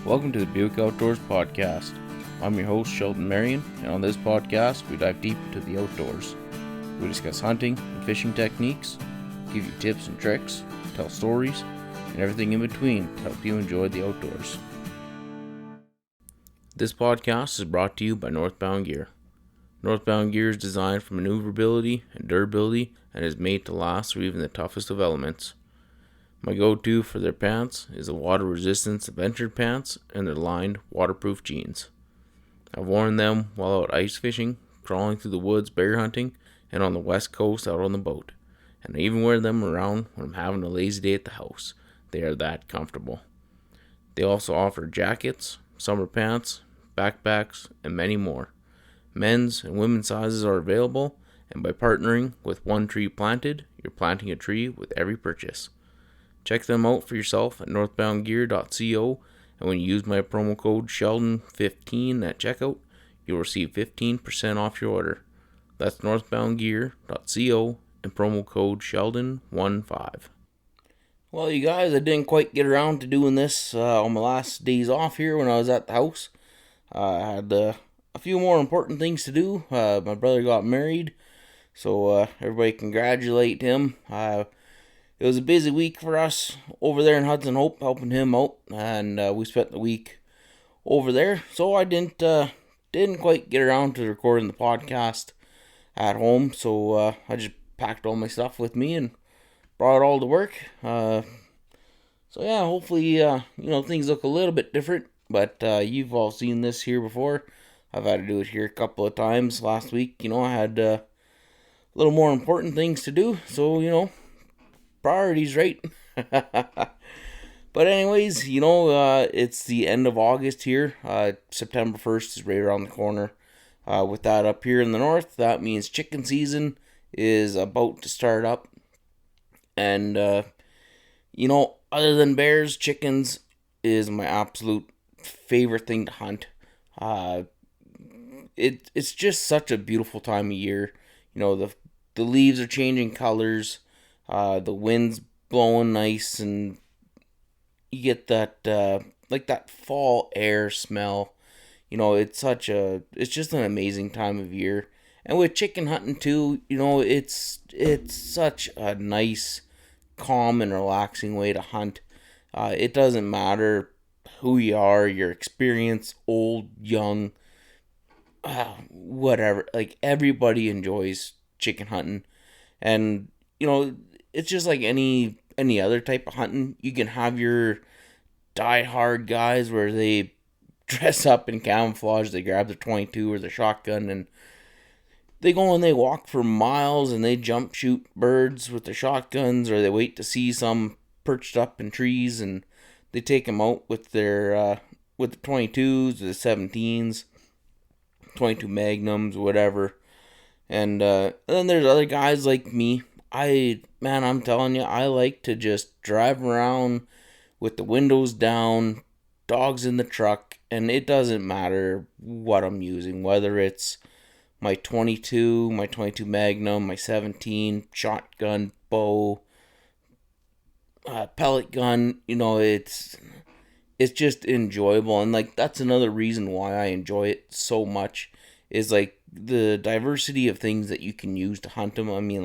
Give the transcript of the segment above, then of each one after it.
Welcome to the Buick Outdoors Podcast. I'm your host, Sheldon Marion, and on this podcast, we dive deep into the outdoors. We discuss hunting and fishing techniques, give you tips and tricks, tell stories, and everything in between to help you enjoy the outdoors. This podcast is brought to you by Northbound Gear. Northbound Gear is designed for maneuverability and durability and is made to last through even the toughest of elements. My go-to for their pants is the water resistance adventure pants and their lined waterproof jeans. I've worn them while out ice fishing, crawling through the woods bear hunting, and on the west coast out on the boat. And I even wear them around when I'm having a lazy day at the house. They are that comfortable. They also offer jackets, summer pants, backpacks, and many more. Men's and women's sizes are available, and by partnering with One Tree Planted, you're planting a tree with every purchase. Check them out for yourself at northboundgear.co, and when you use my promo code Sheldon15 at checkout, you'll receive 15% off your order. That's northboundgear.co and promo code Sheldon15. Well, you guys, I didn't quite get around to doing this on my last days off here when I was at the house. I had a few more important things to do. My brother got married, so everybody congratulate him. It was a busy week for us over there in Hudson Hope, helping him out, and we spent the week over there. So I didn't quite get around to recording the podcast at home. So I just packed all my stuff with me and brought it all to work. So yeah, hopefully things look a little bit different. But you've all seen this here before. I've had to do it here a couple of times last week. I had a little more important things to do. So priorities, right? But anyways, it's the end of August here. September 1st is right around the corner. With that up here in the north, that means chicken season is about to start up. And, other than bears, chickens is my absolute favorite thing to hunt. It's just such a beautiful time of year. The leaves are changing colors. The wind's blowing nice, and you get that that fall air smell. It's just an amazing time of year. And with chicken hunting too, it's such a nice, calm and relaxing way to hunt. It doesn't matter who you are, your experience, old, young, whatever. Like, everybody enjoys chicken hunting, and it's just like any other type of hunting. You can have your die-hard guys where they dress up in camouflage, they grab their 22 or their shotgun, and they go and they walk for miles and they jump shoot birds with their shotguns, or they wait to see some perched up in trees and they take them out with their with the 22s, the 17s, 22 Magnums, whatever. And then there's other guys like me. I'm telling you, I like to just drive around with the windows down, dogs in the truck, and it doesn't matter what I'm using, whether it's my 22, my 22 Magnum, my 17, shotgun, bow, pellet gun. It's just enjoyable, and that's another reason why I enjoy it so much, is the diversity of things that you can use to hunt them. I mean,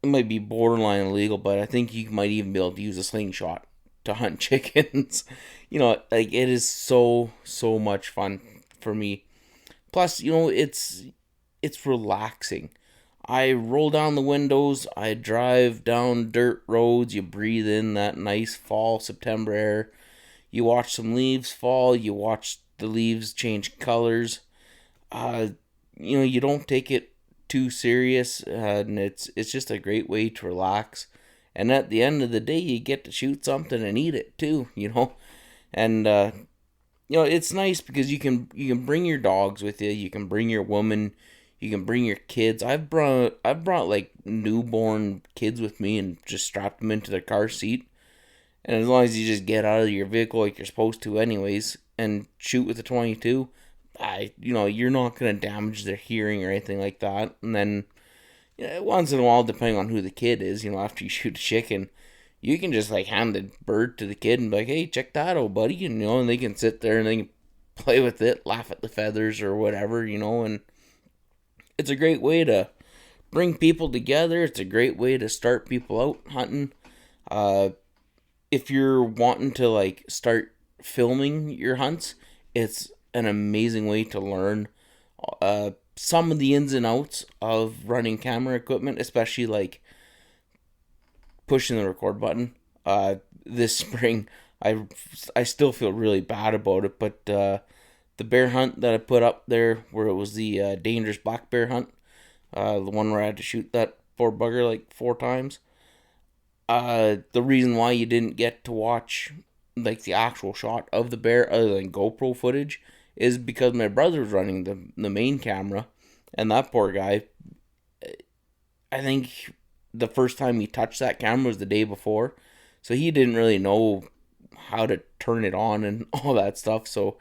it might be borderline illegal, but I think you might even be able to use a slingshot to hunt chickens. It is so much fun for me. Plus, it's relaxing. I roll down the windows, I drive down dirt roads, you breathe in that nice fall September air, you watch some leaves fall, you watch the leaves change colors. You don't take it too serious, and it's just a great way to relax. And at the end of the day, you get to shoot something and eat it too, and it's nice because you can bring your dogs with you, you can bring your woman, you can bring your kids. I've brought newborn kids with me and just strapped them into their car seat, and as long as you just get out of your vehicle like you're supposed to anyways and shoot with the 22, you're not going to damage their hearing or anything like that. And then once in a while, depending on who the kid is, after you shoot a chicken, you can just like hand the bird to the kid and be like, hey, check that out, buddy. And, and they can sit there and they can play with it, laugh at the feathers or whatever, and it's a great way to bring people together. It's a great way to start people out hunting. Uh, if you're wanting to like start filming your hunts, it's an amazing way to learn some of the ins and outs of running camera equipment, especially like pushing the record button. This spring, I still feel really bad about it, but the bear hunt that I put up there, where it was the dangerous black bear hunt, the one where I had to shoot that poor bugger like 4 times. The reason why you didn't get to watch like the actual shot of the bear other than GoPro footage is because my brother was running the main camera, and that poor guy, I think the first time he touched that camera was the day before, so he didn't really know how to turn it on and all that stuff. So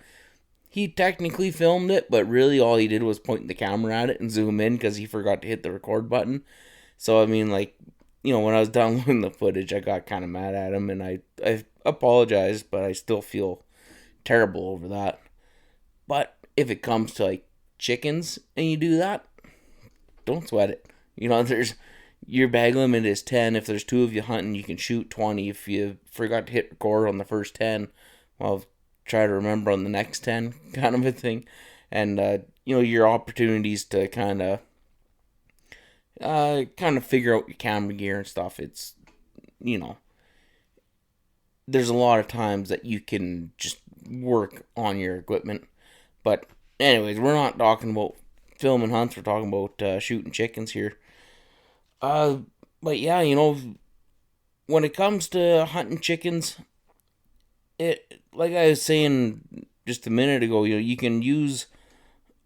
he technically filmed it, but really all he did was point the camera at it and zoom in because he forgot to hit the record button. So I mean, like, when I was downloading the footage, I got kind of mad at him, and I apologized, but I still feel terrible over that. But if it comes to like chickens and you do that, don't sweat it. There's your bag limit is 10. If there's 2 of you hunting, you can shoot 20. If you forgot to hit record on the first 10, well, try to remember on the next 10, kind of a thing. And your opportunities to kind of figure out your camera gear and stuff. It's there's a lot of times that you can just work on your equipment. But anyways, we're not talking about filming hunts. We're talking about shooting chickens here. But yeah, when it comes to hunting chickens, it, like I was saying just a minute ago, you can use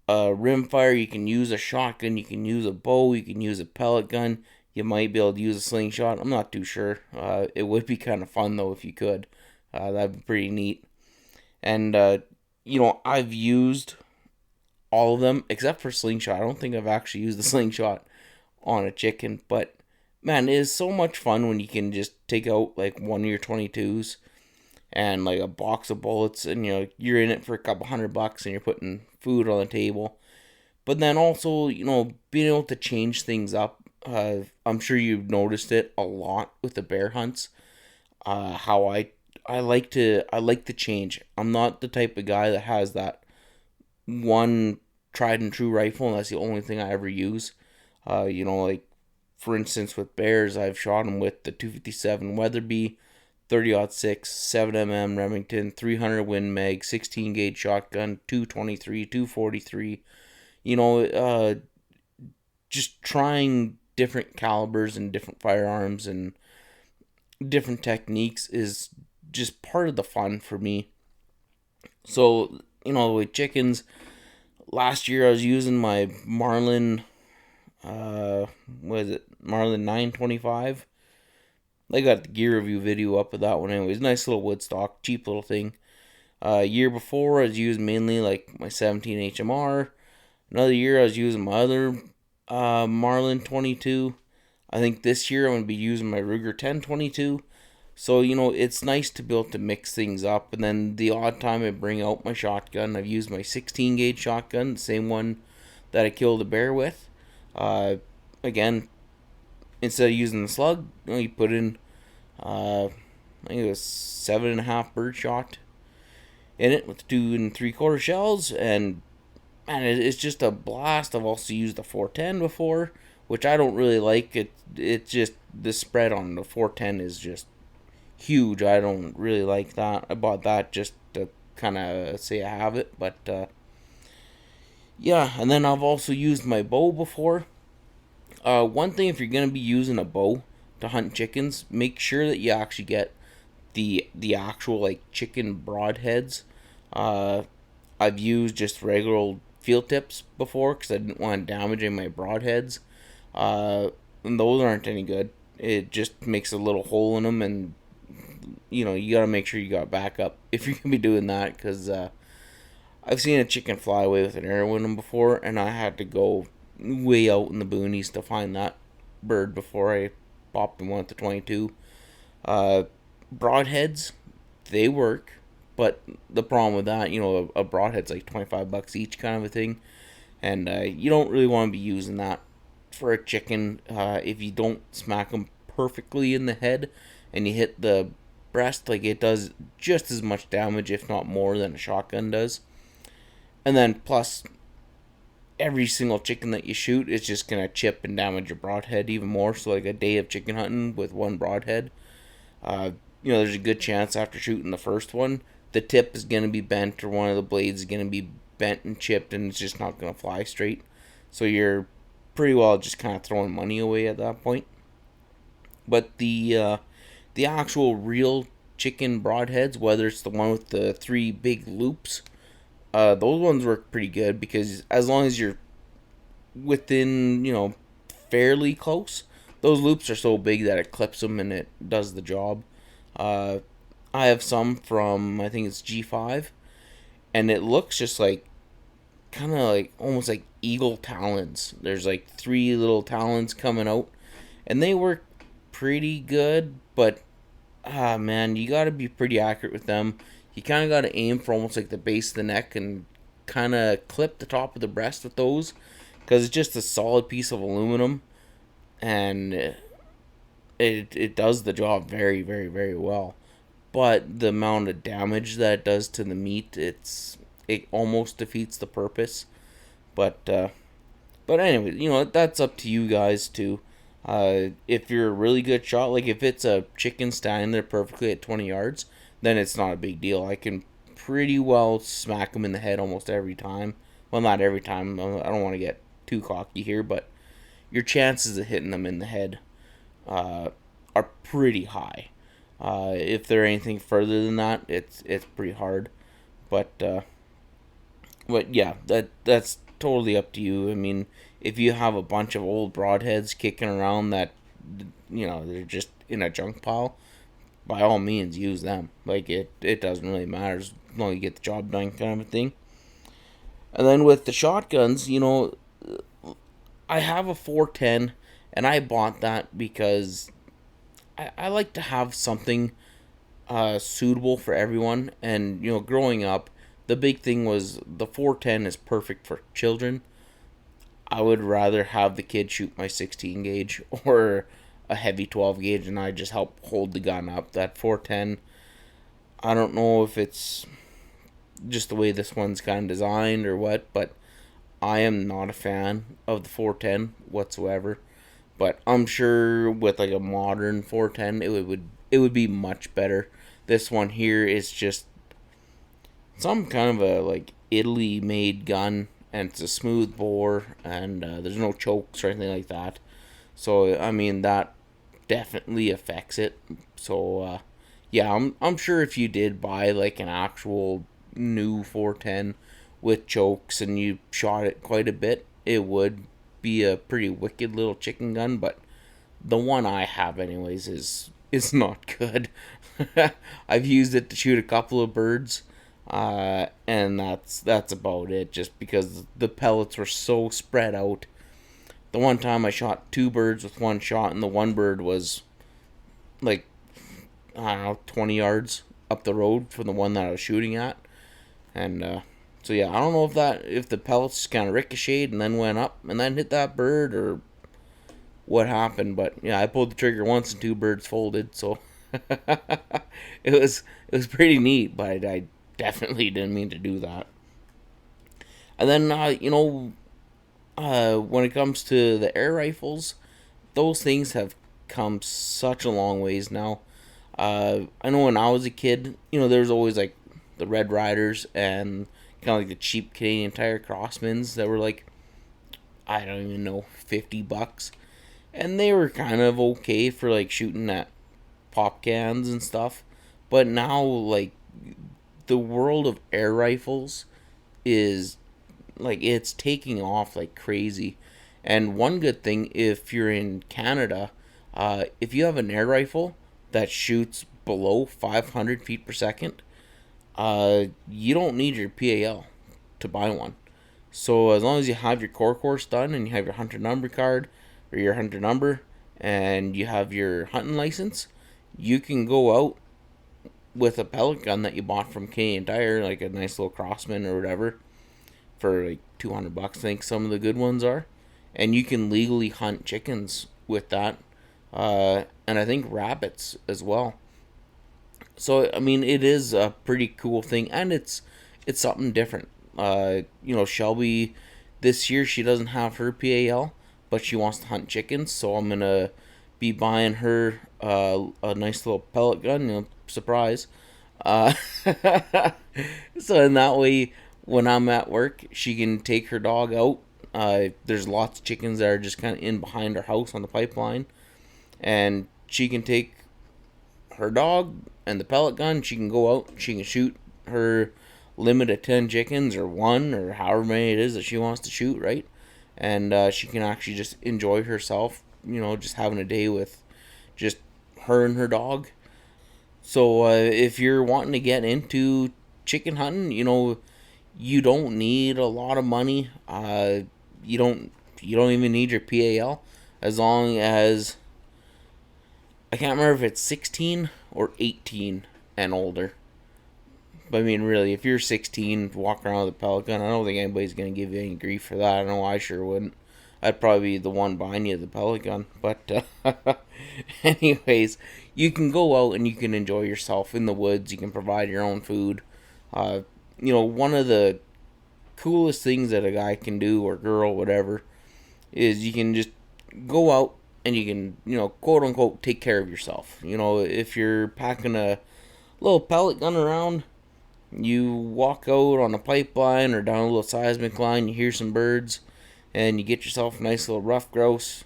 a rimfire, you can use a shotgun, you can use a bow, you can use a pellet gun, you might be able to use a slingshot. I'm not too sure. It would be kind of fun though if you could. That'd be pretty neat. And I've used all of them except for slingshot. I don't think I've actually used the slingshot on a chicken, but man, it is so much fun when you can just take out like one of your 22s and like a box of bullets, and you're in it for a couple $100 and you're putting food on the table. But then also, being able to change things up. I'm sure you've noticed it a lot with the bear hunts. How I like to change. I'm not the type of guy that has that one tried and true rifle and that's the only thing I ever use. Like for instance with bears, I've shot them with the 257 Weatherby, 30-06, 7mm Remington, 300 Win Mag, 16 gauge shotgun, 223, 243. Just trying different calibers and different firearms and different techniques is just part of the fun for me. So, with chickens, last year I was using my Marlin, Marlin 925. I got the gear review video up of that one anyways. Nice little wood stock, cheap little thing. Year before I was using mainly like my 17 HMR. Another year I was using my other Marlin 22. I think this year I'm going to be using my Ruger 1022. So, it's nice to be able to mix things up. And then the odd time I bring out my shotgun, I've used my 16 gauge shotgun, the same one that I killed a bear with. Again, instead of using the slug, you put in, I think it was 7.5 bird shot in it with 2 3/4 shells, and man, it's just a blast. I've also used the 410 before, which I don't really like. It just, the spread on the 410 is just huge. I don't really like that. I bought that just to kind of say I have it, but yeah. And then I've also used my bow before. One thing, if you're gonna be using a bow to hunt chickens, make sure that you actually get the actual like chicken broadheads. I've used just regular old field tips before because I didn't want to damage any of my broadheads. And those aren't any good. It just makes a little hole in them, and you gotta make sure you got backup if you're gonna be doing that, because I've seen a chicken fly away with an arrow in them before, and I had to go way out in the boonies to find that bird before I popped him on with the 22. Uh, Broadheads, they work, but the problem with that, a broadhead's like $25 each, kind of a thing, and you don't really want to be using that for a chicken if you don't smack them perfectly in the head and you hit the breast. Like, it does just as much damage, if not more, than a shotgun does. And then plus, every single chicken that you shoot is just gonna chip and damage your broadhead even more. So like a day of chicken hunting with one broadhead, uh, there's a good chance after shooting the first one, the tip is gonna be bent or one of the blades is gonna be bent and chipped, and it's just not gonna fly straight. So you're pretty well just kind of throwing money away at that point. But the actual real chicken broadheads, whether it's the one with the three big loops, those ones work pretty good because as long as you're within, fairly close, those loops are so big that it clips them and it does the job. Uh, I have some from, I think it's G5, and it looks just like kind of like almost like eagle talons. There's like three little talons coming out, and they work pretty good, but man, you got to be pretty accurate with them. You kind of got to aim for almost like the base of the neck and kind of clip the top of the breast with those, because it's just a solid piece of aluminum, and it does the job very, very, very well. But the amount of damage that it does to the meat, it almost defeats the purpose. But anyway, that's up to you guys too. If you're a really good shot, like if it's a chicken standing there perfectly at 20 yards, then it's not a big deal. I can pretty well smack them in the head almost every time. Well, not every time. I don't want to get too cocky here, but your chances of hitting them in the head uh, are pretty high. If they're anything further than that, it's pretty hard. But yeah, that's totally up to you. I mean, if you have a bunch of old broadheads kicking around that they're just in a junk pile, by all means use them. Like, it doesn't really matter as long as you get the job done, kind of a thing. And then with the shotguns, I have a 410, and I bought that because I like to have something suitable for everyone. And growing up, the big thing was the 410 is perfect for children. I would rather have the kid shoot my 16 gauge or a heavy 12 gauge, and I just help hold the gun up. That 410, I don't know if it's just the way this one's kind of designed or what, but I am not a fan of the 410 whatsoever. But I'm sure with like a modern 410, it would be much better. This one here is just some kind of a like Italy made gun, and it's a smooth bore, and there's no chokes or anything like that. So I mean that definitely affects it. So yeah, I'm sure if you did buy like an actual new 410 with chokes and you shot it quite a bit, it would be a pretty wicked little chicken gun. But the one I have, anyways, is not good. I've used it to shoot a couple of birds, and that's about it. Just because the pellets were so spread out. The one time I shot two birds with one shot, and the one bird was like, I don't know, 20 yards up the road from the one that I was shooting at. And so yeah, I don't know if the pellets kind of ricocheted and then went up and then hit that bird, or what happened. But yeah, I pulled the trigger once and two birds folded. So it was pretty neat, but I definitely didn't mean to do that. And then when it comes to the air rifles, those things have come such a long ways now. I know when I was a kid, there was always like the Red Riders and kind of like the cheap Canadian Tire Crossmans that were like, I don't even know, $50, and they were kind of okay for like shooting at pop cans and stuff. But now, like, the world of air rifles is like, it's taking off like crazy. And one good thing, if you're in Canada, if you have an air rifle that shoots below 500 feet per second, you don't need your PAL to buy one. So as long as you have your core course done and you have your hunter number card or your hunter number and you have your hunting license, you can go out with a pellet gun that you bought from Canadian Tire, like a nice little Crossman or whatever, for like $200. I think some of the good ones are, and you can legally hunt chickens with that, and I think rabbits as well. So I mean, it is a pretty cool thing, and it's something different. Shelby, this year she doesn't have her PAL, but she wants to hunt chickens, so I'm gonna be buying her a nice little pellet gun. Surprise. Uh, so in that way, when I'm at work, she can take her dog out. There's lots of chickens that are just kind of in behind her house on the pipeline, and she can take her dog and the pellet gun. She can go out. She can shoot her limit of 10 chickens or one or however many it is that she wants to shoot, right? And she can actually just enjoy herself, just having a day with just her and her dog. So if you're wanting to get into chicken hunting, you don't need a lot of money. You don't you don't even need your PAL, as long as I can't remember if it's 16 or 18 and older. But I mean, really, if you're 16, walk around with a pellet gun, I don't think anybody's gonna give you any grief for that. I know I sure wouldn't. I'd probably be the one buying you the pellet gun. But anyways, you can go out and you can enjoy yourself in the woods. You can provide your own food. One of the coolest things that a guy can do, or girl, whatever, is you can just go out and you can, quote unquote, take care of yourself. If you're packing a little pellet gun around, you walk out on a pipeline or down a little seismic line, you hear some birds, and you get yourself a nice little rough grouse,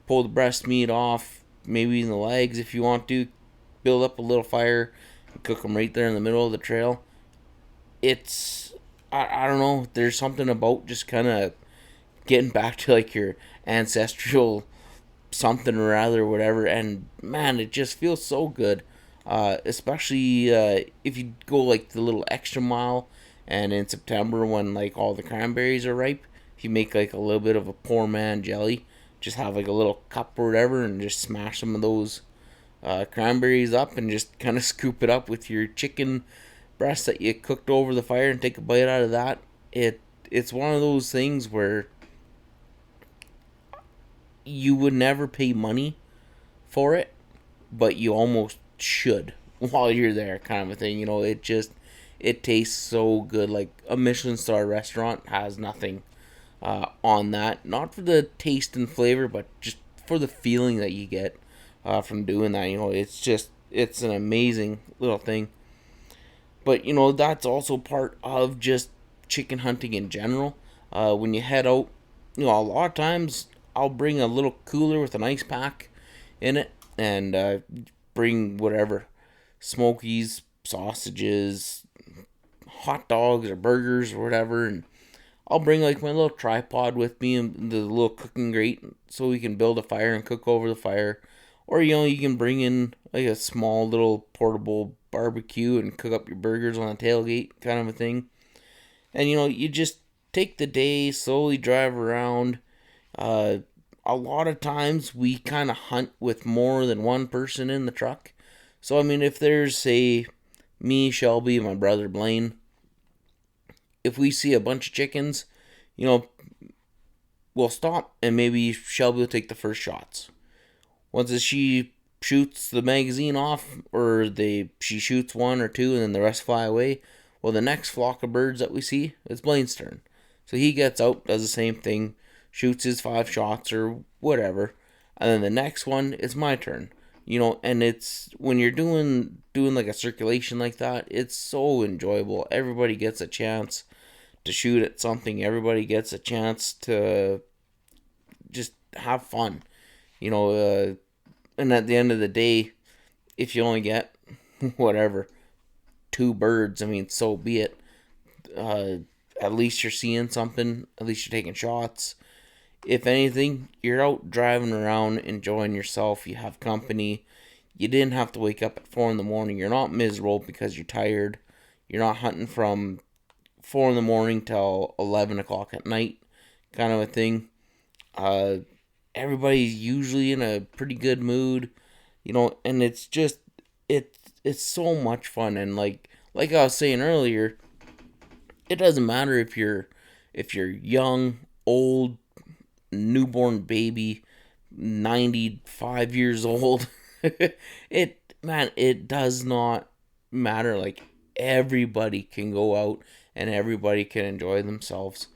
pull the breast meat off, maybe in the legs if you want to, build up a little fire, and cook them right there in the middle of the trail. I don't know, there's something about just kind of getting back to like your ancestral something or other, whatever, and man, it just feels so good. Especially if you go like the little extra mile, and in September when like all the cranberries are ripe, if you make like a little bit of a poor man jelly, just have like a little cup or whatever, and just smash some of those cranberries up, and just kind of scoop it up with your chicken breast that you cooked over the fire, and take a bite out of that. It's one of those things where you would never pay money for it, but you almost should while you're there, kind of a thing. It tastes so good. Like a Michelin star restaurant has nothing on that. Not for the taste and flavor, but just for the feeling that you get from doing that. It's an amazing little thing. But that's also part of just chicken hunting in general. When you head out, a lot of times I'll bring a little cooler with an ice pack in it, and bring whatever smokies, sausages, hot dogs, or burgers, or whatever. And I'll bring like my little tripod with me, and the little cooking grate, so we can build a fire and cook over the fire. Or you can bring in like a small little portable barbecue and cook up your burgers on a tailgate, kind of a thing. And you just take the day, slowly drive around. A lot of times we kind of hunt with more than one person in the truck. So I mean, if there's, say, me, Shelby, my brother Blaine, if we see a bunch of chickens, we'll stop, and maybe Shelby will take the first shots. Once she shoots the magazine off, or she shoots one or two and then the rest fly away, well, the next flock of birds that we see, it's Blaine's turn. So he gets out, does the same thing, shoots his 5 shots or whatever, and then the next one, it's my turn. And it's, when you're doing like a circulation like that, it's so enjoyable. Everybody gets a chance to shoot at something. Everybody gets a chance to just have fun. And at the end of the day, if you only get whatever 2 birds, I mean, so be it. At least you're seeing something. At least you're taking shots. If anything, you're out driving around, enjoying yourself. You have company. You didn't have to wake up at 4 in the morning. You're not miserable because you're tired. You're not hunting from 4 in the morning till 11 o'clock at night, kind of a thing. Everybody's usually in a pretty good mood. And it's so much fun. And like I was saying earlier, it doesn't matter if you're young, old, newborn baby, 95 years old. It does not matter. Like, everybody can go out and everybody can enjoy themselves.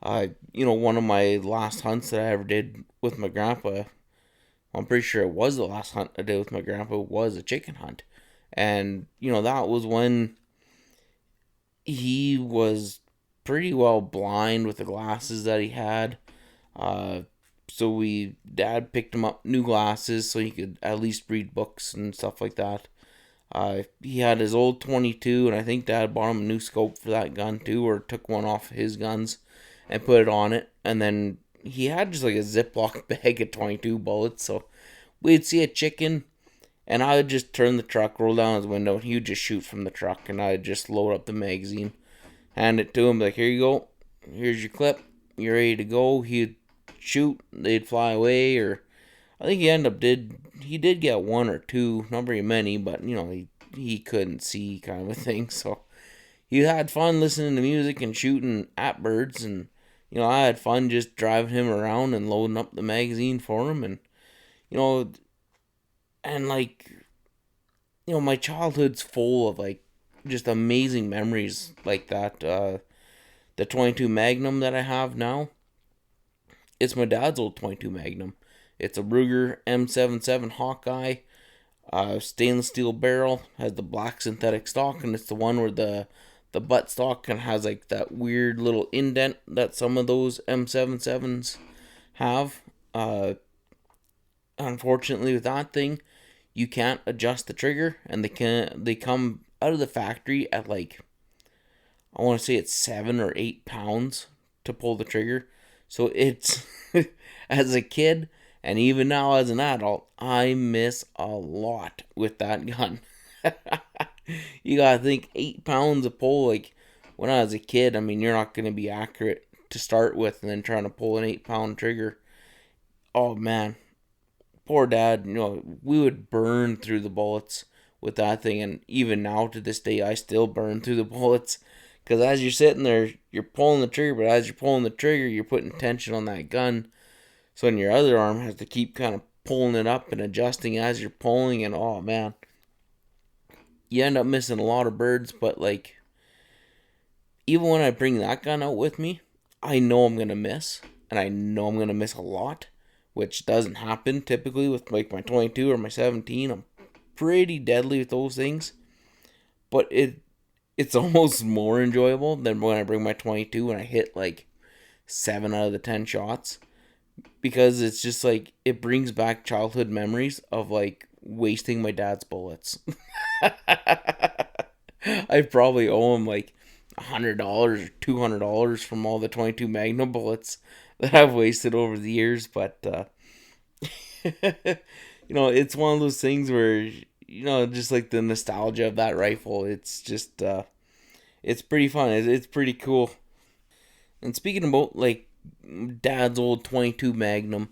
One of my last hunts that I ever did with my grandpa, I'm pretty sure it was the last hunt I did with my grandpa, was a chicken hunt. And, that was when he was pretty well blind with the glasses that he had. Uh, so Dad picked him up new glasses so he could at least read books and stuff like that. He had his old 22, and I think Dad bought him a new scope for that gun too, or took one off his guns and put it on it. And then he had just like a Ziploc bag of 22 bullets. So we'd see a chicken, and I would just turn the truck, roll down his window, and he would just shoot from the truck, and I'd just load up the magazine, hand it to him, like, here you go, here's your clip, you're ready to go. He'd shoot, they'd fly away, or I think he did get one or two, not very many, but he couldn't see, kind of a thing. So he had fun listening to music and shooting at birds, and I had fun just driving him around and loading up the magazine for him. And you know and my childhood's full of like just amazing memories like that. The 22 Magnum that I have now, it's my dad's old 22 Magnum. It's a Ruger M77 Hawkeye, stainless steel barrel, has the black synthetic stock, and it's the one where the butt stock kind of has like that weird little indent that some of those M77s have. Unfortunately, with that thing, you can't adjust the trigger, and they come out of the factory at like, I want to say it's 7 or 8 pounds to pull the trigger. So it's as a kid, and even now as an adult, I miss a lot with that gun. You gotta think 8 pounds of pull. Like, when I was a kid, I mean, you're not gonna be accurate to start with, and then trying to pull an 8 pound trigger. Oh man, poor dad. We would burn through the bullets with that thing, and even now to this day, I still burn through the bullets. Because as you're sitting there, you're pulling the trigger, but as you're pulling the trigger, you're putting tension on that gun. So then your other arm has to keep kind of pulling it up and adjusting as you're pulling, and oh man, you end up missing a lot of birds. But like, even when I bring that gun out with me, I know I'm gonna miss, and I know I'm gonna miss a lot, which doesn't happen typically with like my 22 or my 17. I'm pretty deadly with those things, but it's almost more enjoyable than when I bring my 22 and I hit like 7 out of the 10 shots, because it's just like, it brings back childhood memories of like wasting my dad's bullets. I probably owe him like $100 or $200 from all the 22 Magnum bullets that I've wasted over the years. But it's one of those things where just like the nostalgia of that rifle, it's just it's pretty fun. It's pretty cool. And speaking about like dad's old 22 Magnum,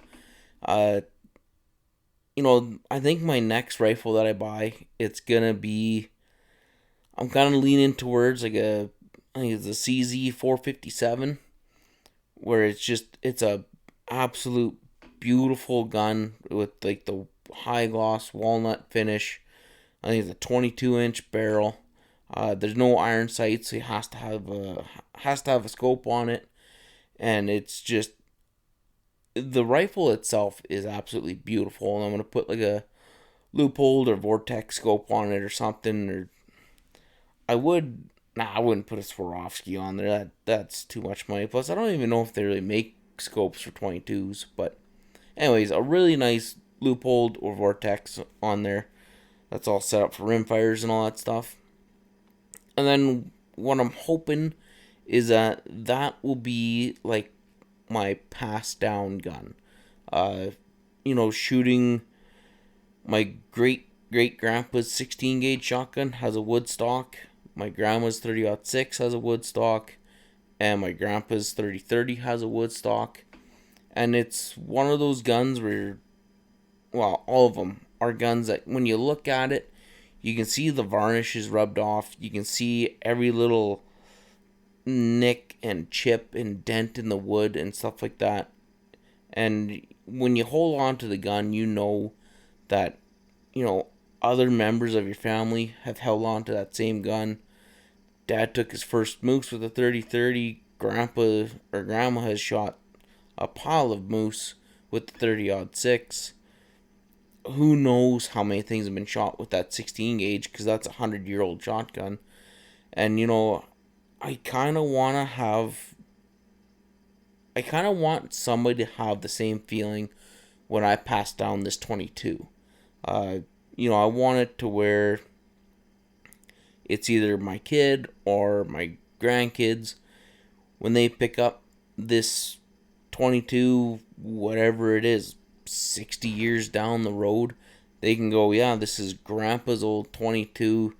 I think my next rifle that I buy, it's gonna be, I'm kind of leaning towards like I think it's a CZ 457, where it's a absolute beautiful gun with like the high gloss walnut finish. I think it's a 22-inch barrel. There's no iron sights, so it has to have a scope on it, and it's just, the rifle itself is absolutely beautiful. And I'm gonna put like a Leupold or Vortex scope on it or something. Or I wouldn't put a Swarovski on there. That's too much money. Plus, I don't even know if they really make scopes for 22s. But anyways, a really nice Leupold or Vortex on there. That's all set up for rimfires and all that stuff. And then what I'm hoping is that will be like my passed down gun. Shooting my great grandpa's 16 gauge shotgun has a wood stock. My grandma's 30-06 has a wood stock, and my grandpa's 30-30 has a wood stock. And it's one of those guns where, well, all of them are guns that when you look at it, you can see the varnish is rubbed off. You can see every little nick and chip and dent in the wood and stuff like that. And when you hold on to the gun, you know that, other members of your family have held on to that same gun. Dad took his first moose with a 30-30. Grandpa or Grandma has shot a pile of moose with the 30-06. Who knows how many things have been shot with that 16 gauge, because that's a 100-year-old shotgun. And I kind of want somebody to have the same feeling when I pass down this 22. I want it to where it's either my kid or my grandkids, when they pick up this 22, whatever it is, 60 years down the road, they can go, yeah, this is Grandpa's old 22.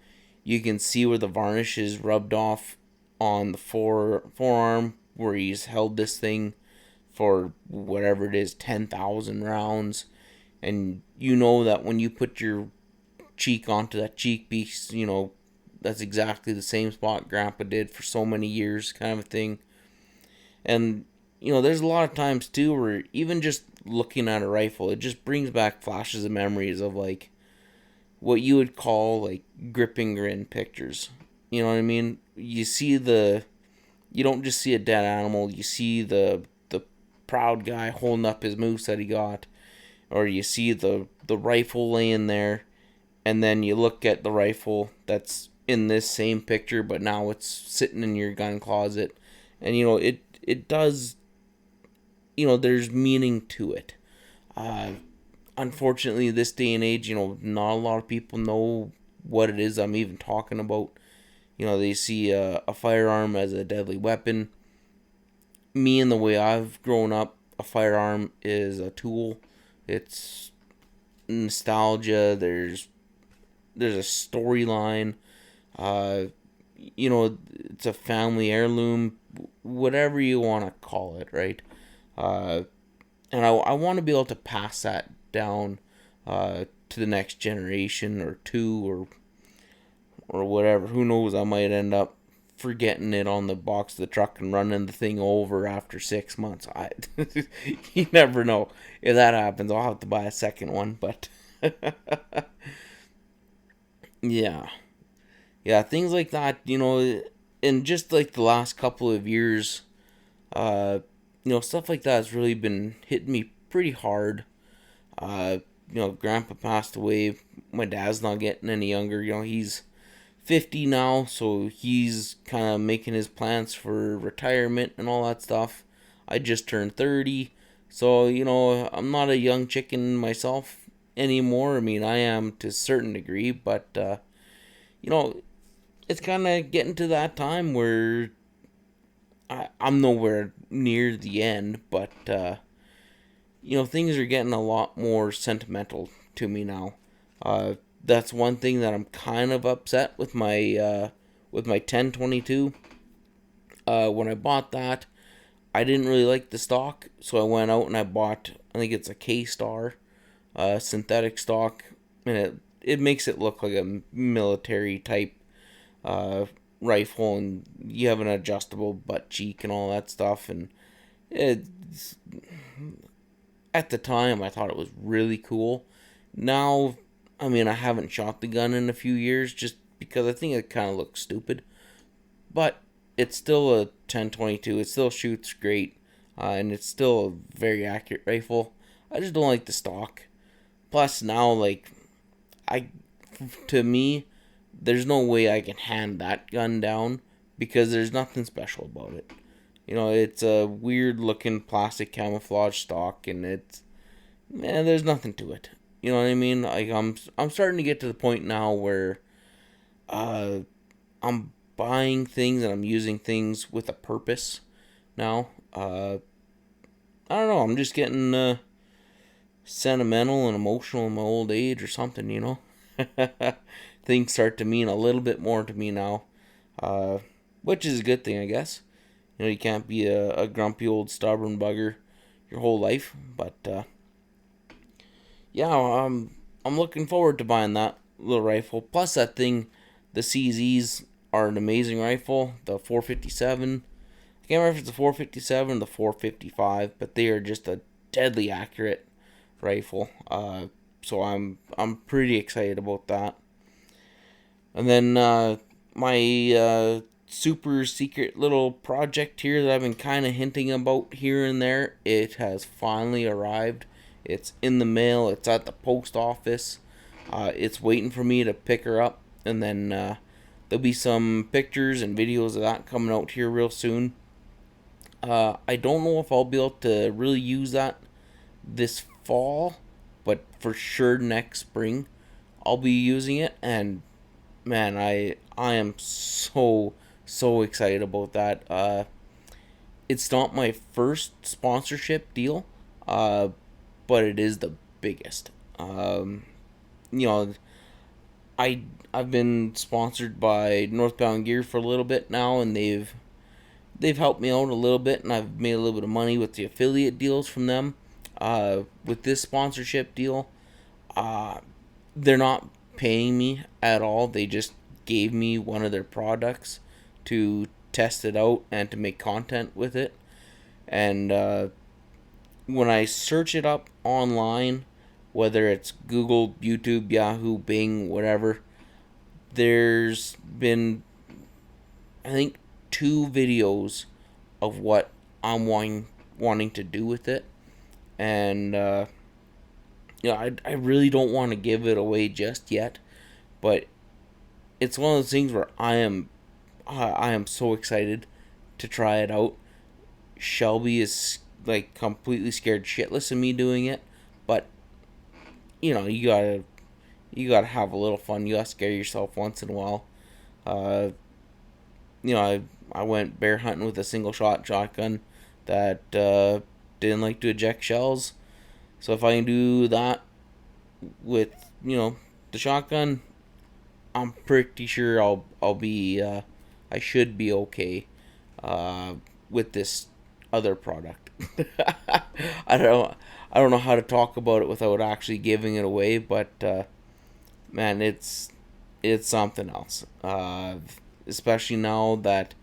You can see where the varnish is rubbed off on the forearm where he's held this thing for whatever it is, 10,000 rounds. And you know that when you put your cheek onto that cheek piece, that's exactly the same spot Grandpa did for so many years, kind of a thing. And there's a lot of times too where even just looking at a rifle, it just brings back flashes of memories of like what you would call like grip and grin pictures. You know what I mean? You don't just see a dead animal, you see the proud guy holding up his moose that he got, or you see the rifle laying there, and then you look at the rifle that's in this same picture, but now it's sitting in your gun closet, and it does, there's meaning to it. Unfortunately, this day and age, not a lot of people know what it is I'm even talking about. They see a firearm as a deadly weapon. Me and the way I've grown up, a firearm is a tool. It's nostalgia. There's a storyline. It's a family heirloom, whatever you want to call it, right? And I want to be able to pass that down to the next generation or two, or whatever. Who knows? I might end up forgetting it on the box of the truck and running the thing over after 6 months. You never know. If that happens, I'll have to buy a second one. But yeah, things like that. And just like the last couple of years, stuff like that has really been hitting me pretty hard. Grandpa passed away. My dad's not getting any younger. He's 50 now, so he's kind of making his plans for retirement and all that stuff. I just turned 30, so I'm not a young chicken myself anymore. I mean, I am to a certain degree, but it's kind of getting to that time where I'm nowhere near the end, but things are getting a lot more sentimental to me now. That's one thing that I'm kind of upset with my 1022. When I bought that, I didn't really like the stock, so I went out and I bought, I think it's a K-Star, synthetic stock, and it makes it look like a military type rifle, and you have an adjustable butt cheek and all that stuff, and at the time I thought it was really cool. Now, I mean, I haven't shot the gun in a few years just because I think it kind of looks stupid. But it's still a 1022. It still shoots great. And it's still a very accurate rifle. I just don't like the stock. Plus, now, to me, there's no way I can hand that gun down because there's nothing special about it. It's a weird looking plastic camouflage stock, and there's nothing to it. You know what I mean? Like, I'm starting to get to the point now where I'm buying things and I'm using things with a purpose now. I don't know. I'm just getting sentimental and emotional in my old age or something, Things start to mean a little bit more to me now, which is a good thing, I guess. You can't be a grumpy old stubborn bugger your whole life, but yeah, I'm looking forward to buying that little rifle. Plus, that thing, the CZs are an amazing rifle. The 457. I can't remember if it's the 457 or the 455, but they are just a deadly accurate rifle. So I'm pretty excited about that. And then my super secret little project here that I've been kind of hinting about here and there, it has finally arrived. It's in the mail. It's at the post office. It's waiting for me to pick her up, and then there'll be some pictures and videos of that coming out here real soon. I don't know if I'll be able to really use that this fall, but for sure next spring I'll be using it. And man, I am so excited about that. It's not my first sponsorship deal, but it is the biggest. You know, I've been sponsored by Northbound Gear for a little bit now, and they've helped me out a little bit, and I've made a little bit of money with the affiliate deals from them. With this sponsorship deal, they're not paying me at all. They just gave me one of their products to test it out and to make content with it. And when I search it up online, whether it's Google, YouTube, Yahoo, Bing, whatever, there's been, I think, 2 videos of what I'm wanting to do with it. And I really don't want to give it away just yet, but it's one of those things where I am so excited to try it out. Shelby is like completely scared shitless of me doing it, but you gotta have a little fun. You gotta scare yourself once in a while. I went bear hunting with a single shot shotgun that didn't like to eject shells. So if I can do that with the shotgun, I'm pretty sure I'll be I should be okay with this other product. I don't know how to talk about it without actually giving it away, but man, it's something else. Especially now that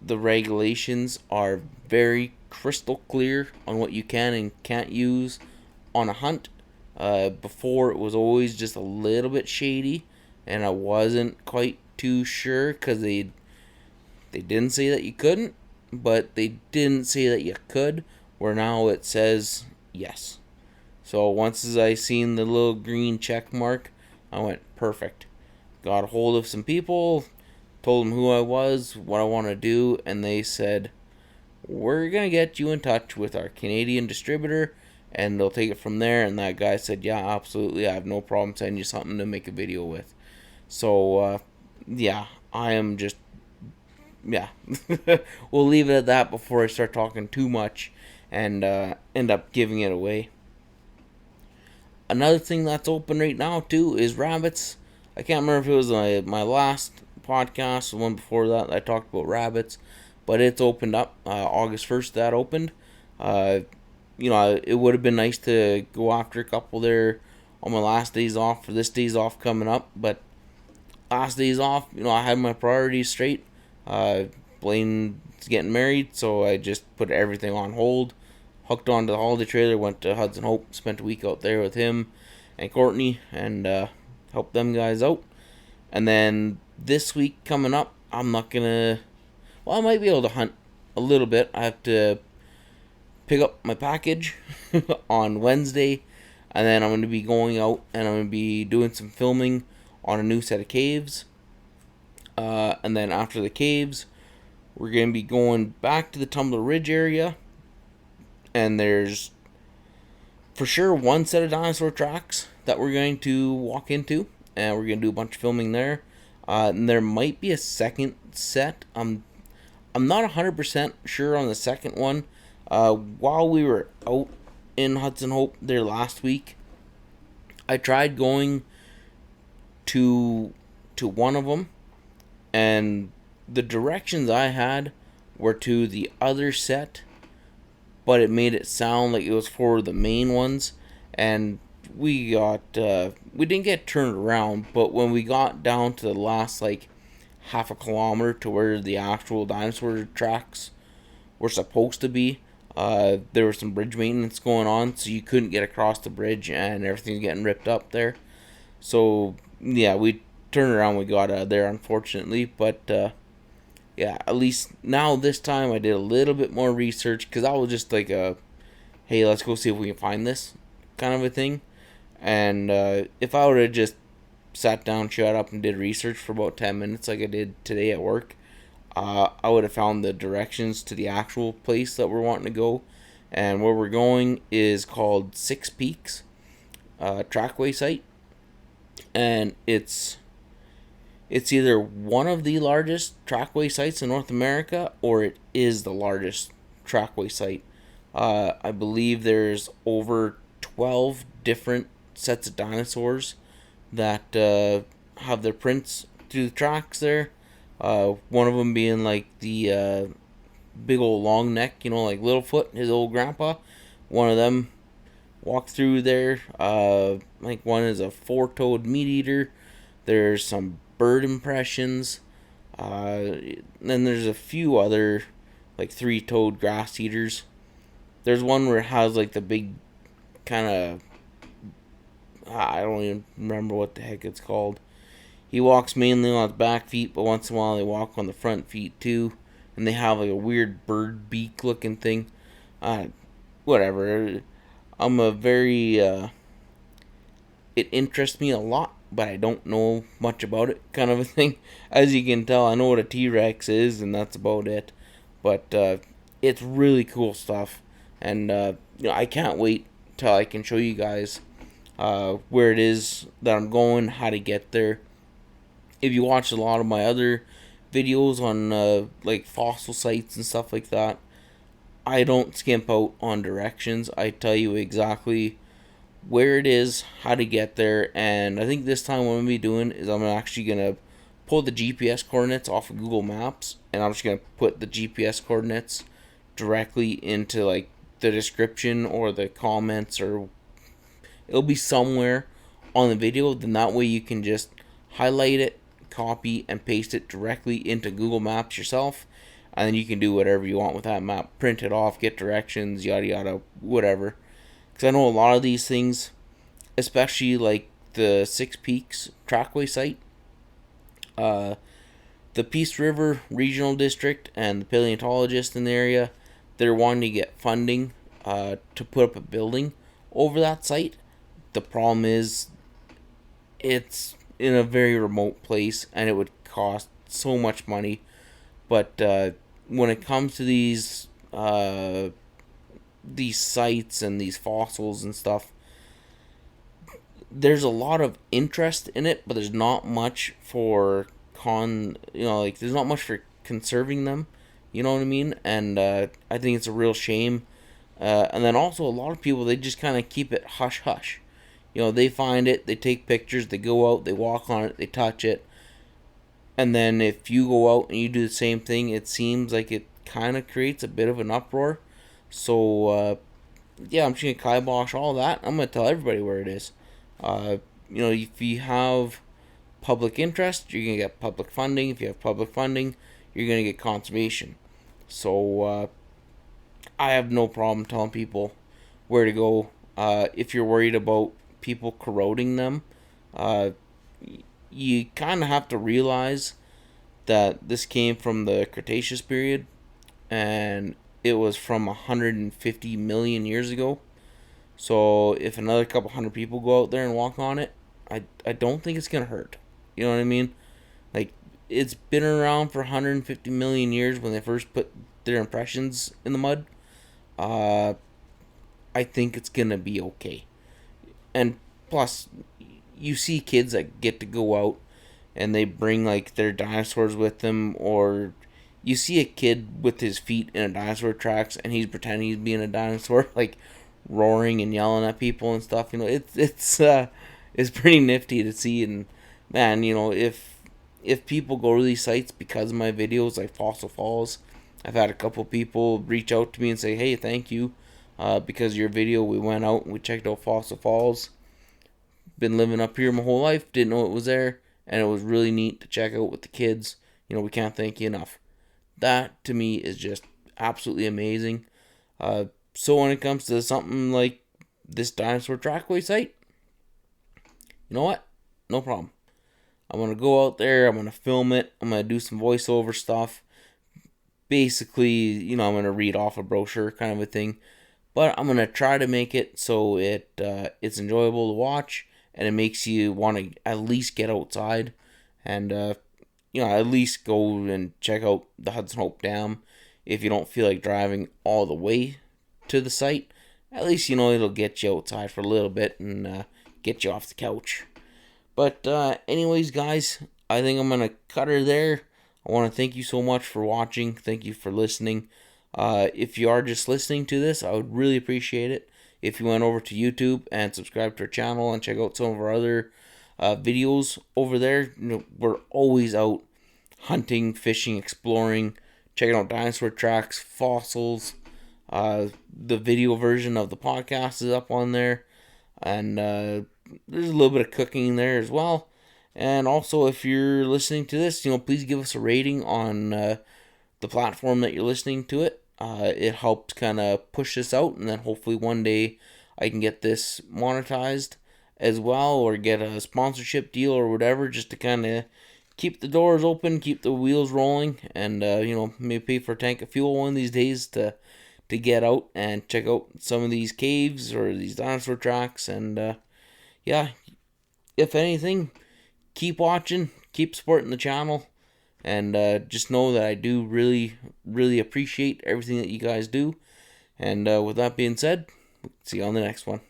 the regulations are very crystal clear on what you can and can't use on a hunt. Before it was always just a little bit shady, and I wasn't quite too sure because they didn't say that you couldn't, but they didn't say that you could. Where now it says yes. So once as I seen the little green check mark, I went perfect. Got a hold of some people, told them who I was, what I want to do, and they said, we're going to get you in touch with our Canadian distributor, and they'll take it from there. And that guy said, yeah, absolutely, I have no problem sending you something to make a video with. So, I am just, we'll leave it at that before I start talking too much and end up giving it away. Another thing that's open right now, too, is rabbits. I can't remember if it was my last podcast, the one before that, I talked about rabbits, but it's opened up. August 1st, that opened. It would have been nice to go after a couple there on my last days off for this days off coming up, but last days off, I had my priorities straight. Blaine's getting married, so I just put everything on hold. Hooked onto the holiday trailer, went to Hudson Hope, spent a week out there with him and Courtney, and helped them guys out. And then this week coming up, I'm not gonna. Well, I might be able to hunt a little bit. I have to pick up my package on Wednesday, and then I'm going to be going out and I'm going to be doing some filming on a new set of caves. And then after the caves, we're going to be going back to the Tumbler Ridge area, and there's for sure one set of dinosaur tracks that we're going to walk into, and we're going to do a bunch of filming there. And there might be a second set. I'm not 100% sure on the second one. While we were out in Hudson Hope there last week, I tried going to one of them, and the directions I had were to the other set, but it made it sound like it was for the main ones. And we didn't get turned around, but when we got down to the last like half a kilometer to where the actual dinosaur tracks were supposed to be, there was some bridge maintenance going on, so you couldn't get across the bridge, and everything's getting ripped up there. So yeah, we turned around, we got out of there, unfortunately. But yeah, at least now this time I did a little bit more research, because I was just like hey, let's go see if we can find this kind of a thing. And if I would have just sat down, shut up, and did research for about 10 minutes like I did today at work, I would have found the directions to the actual place that we're wanting to go. And where we're going is called Six Peaks Trackway Site. And it's either one of the largest trackway sites in North America, or it is the largest trackway site. I believe there's over 12 different sets of dinosaurs that have their prints through the tracks there. One of them being like the big old long neck, like Littlefoot, his old grandpa. One of them walked through there. Like one is a four-toed meat eater. There's some bird impressions. Then there's a few other like three-toed grass eaters. There's one where it has like the big kind of, I don't even remember what the heck it's called. He walks mainly on his back feet, but once in a while they walk on the front feet too. And they have like a weird bird beak looking thing. Whatever. I'm a very, it interests me a lot, but I don't know much about it kind of a thing. As you can tell, I know what a T-Rex is, and that's about it. But it's really cool stuff. And I can't wait till I can show you guys where it is that I'm going, how to get there. If you watch a lot of my other videos on like fossil sites and stuff like that, I don't skimp out on directions. I tell you exactly where it is, how to get there, and I think this time what I'm going to be doing is I'm actually going to pull the GPS coordinates off of Google Maps, and I'm just going to put the GPS coordinates directly into like the description or the comments, or it'll be somewhere on the video. Then that way you can just highlight it, copy, and paste it directly into Google Maps yourself, and then you can do whatever you want with that map. Print it off, get directions, yada yada, whatever. Because I know a lot of these things, especially like the Six Peaks Trackway site, the Peace River Regional District and the paleontologists in the area, they're wanting to get funding to put up a building over that site. The problem is it's in a very remote place, and it would cost so much money. But when it comes to these sites and these fossils and stuff, there's a lot of interest in it, but there's not much for there's not much for conserving them. You know what I mean? And I think it's a real shame. And then also a lot of people, they just kind of keep it hush hush. They find it, they take pictures, they go out, they walk on it, they touch it. And then if you go out and you do the same thing, it seems like it kind of creates a bit of an uproar. So, yeah, I'm just going to kibosh all that. I'm going to tell everybody where it is. If you have public interest, you're going to get public funding. If you have public funding, you're going to get conservation. So, I have no problem telling people where to go. If you're worried about people corroding them, you kind of have to realize that this came from the Cretaceous period, and it was from 150 million years ago. So if another couple hundred people go out there and walk on it, I don't think it's going to hurt. You know what I mean? Like, it's been around for 150 million years when they first put their impressions in the mud. I think it's going to be okay. And plus, you see kids that get to go out and they bring like their dinosaurs with them, or you see a kid with his feet in a dinosaur tracks and he's pretending he's being a dinosaur, like roaring and yelling at people and stuff. It's pretty nifty to see. And man, if people go to these sites because of my videos like Fossil Falls, I've had a couple people reach out to me and say, hey, thank you, because of your video we went out and we checked out Fossil Falls. been living up here my whole life, didn't know it was there, and it was really neat to check out with the kids. We can't thank you enough. That to me is just absolutely amazing. So when it comes to something like this dinosaur trackway site, you know what? No problem. I'm going to go out there, I'm going to film it, I'm going to do some voiceover stuff. Basically, I'm going to read off a brochure kind of a thing. But I'm going to try to make it so it's enjoyable to watch, and it makes you want to at least get outside and, at least go and check out the Hudson Hope Dam if you don't feel like driving all the way to the site. At least, it'll get you outside for a little bit and get you off the couch. But anyways, guys, I think I'm going to cut her there. I want to thank you so much for watching. Thank you for listening. If you are just listening to this, I would really appreciate it if you went over to YouTube and subscribe to our channel and check out some of our other videos over there. We're always out hunting, fishing, exploring, checking out dinosaur tracks, fossils. The video version of the podcast is up on there. And there's a little bit of cooking there as well. And also, if you're listening to this, please give us a rating on the platform that you're listening to it. It helps kind of push this out, and then hopefully one day I can get this monetized as well, or get a sponsorship deal or whatever, just to kind of keep the doors open, keep the wheels rolling, and maybe pay for a tank of fuel one of these days to get out and check out some of these caves or these dinosaur tracks. And if anything, keep watching, keep supporting the channel, and just know that I do really, really appreciate everything that you guys do. And with that being said, see you on the next one.